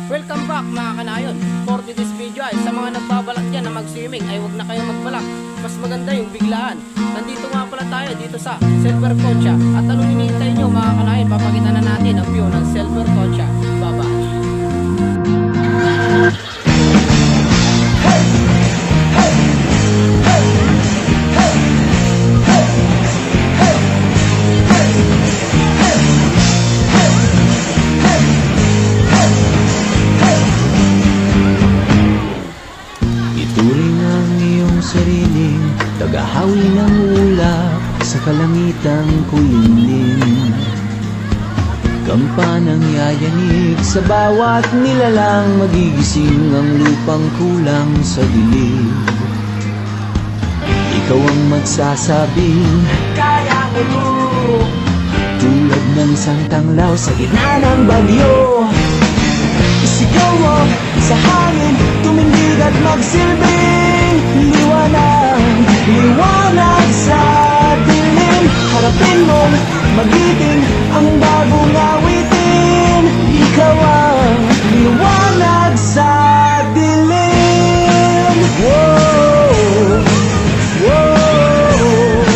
Welcome back mga kanayon. For this video ay sa mga nagbabalak dyan na mag-swimming ay huwag na kayo magbalak. Mas maganda yung biglaan. Nandito nga pala tayo dito sa Silver Concha. At anong hinihintay nyo mga kanayon? Papakita na natin ang view ng Silver Concha. Bye-bye. Ituring ang iyong sariling tagahawi ng ulap sa kalangitang kulimlim. Kampanang yayanig sa bawat nilalang, magigising ang lupang kulang sa dilig. Ikaw ang magsasabing kaya ko to, tulad ng isang tanglaw sa gitna ng bagyo. Isigaw mo sa hangin, tumindig at magsilbing liwanag, liwanag sa dilim. Harapin mo, magiting ang bagong awitin. Ikaw ang liwanag sa dilim. Whoa, whoa.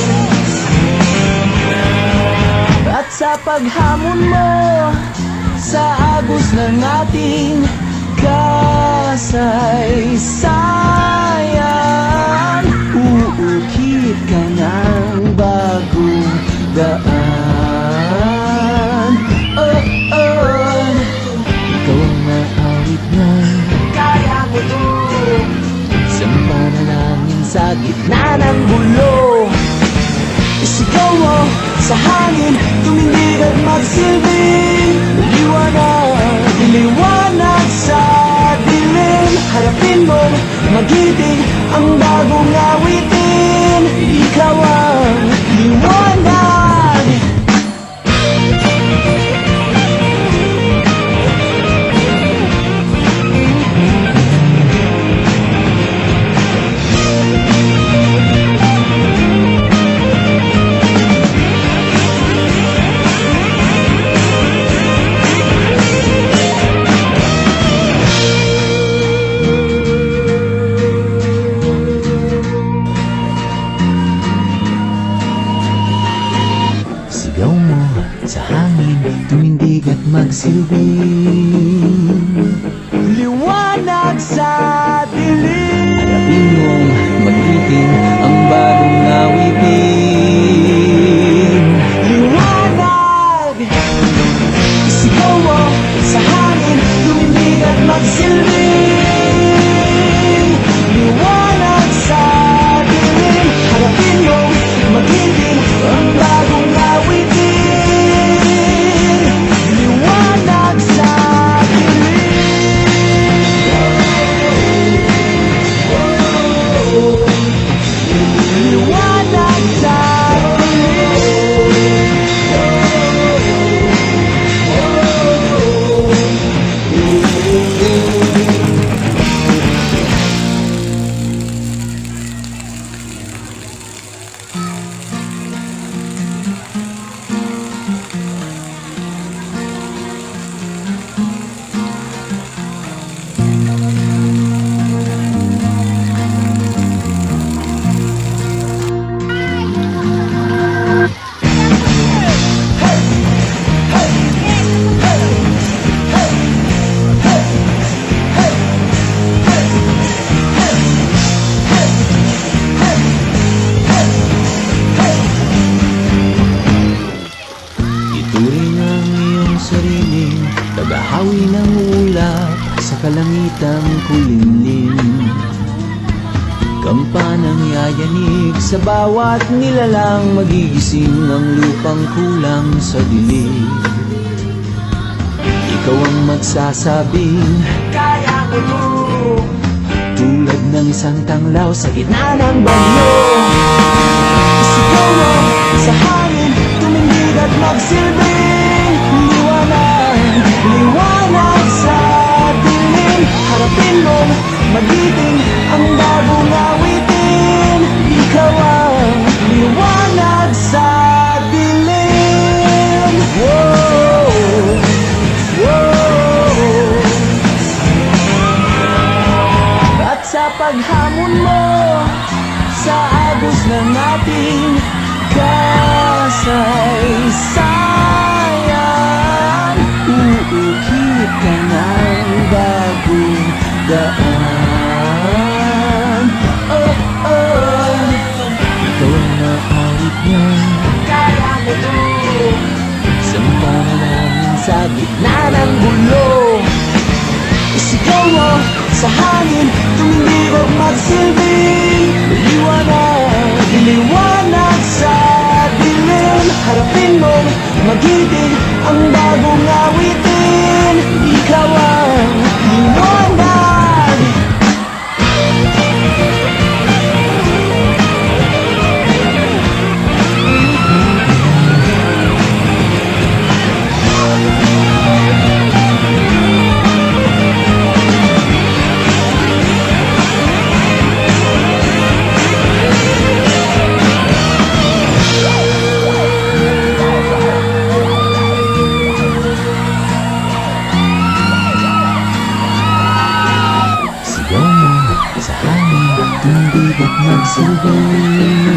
At sa paghamon mo sa agos ng ating kasaysayan, uukit ka ng bagong daan. Oh, oh, ikaw ang maawit na kaya mo to, isang panalangin sa gitna ng gulo. Isigaw mo sa hangin, tumindig at magsilbing liwanag, liwanag sa dilim. Harapin mo, magiting ang bagong awitin. Ikaw ang liwanag. Sigaw mo sa hangin, tumindig at magsilbing liwanag sa dilim. Harapin mong magiting ang bagong awitin. Liwanag! Sigaw mo sa hangin, tumindig at magsilbing liwanag sa dilim. Harapin mong magiting ang bagong awitin. Liwanag sa dilim. Liwanag sa ituring ang iyong sariling tagahawi ng ulap sa kalangitang kulimlim. Kampanang yayanig sa bawat nilalang, magigising ang lupang kulang sa dilig. Ikaw ang magsasabing kaya ko to, tulad ng isang tanglaw sa gitna ng bagyo. Isigaw mo sa hangin, tumindig at magsilbing liwanag, liwanag sa dilim. Harapin mo, magiting ang bagong awitin. Ikaw ang liwanag sa dilim. Whoa, whoa. paghamon mo sa agos ng ating kasaysayan. Uukit ka ng bagong daan. Oh, oh, ikaw ang naawit niya, kaya mo to. Sampa na namin sa gitna ng gulo. Isigaw mo sa hangin, tumindibog magsilbing liwanag, liwanag sa dilim. Harapin mo, mag-ibig ang bagong awitin. Ikaw ang liwanag. Sigaw mo sa hangin, tumindibog magsilbing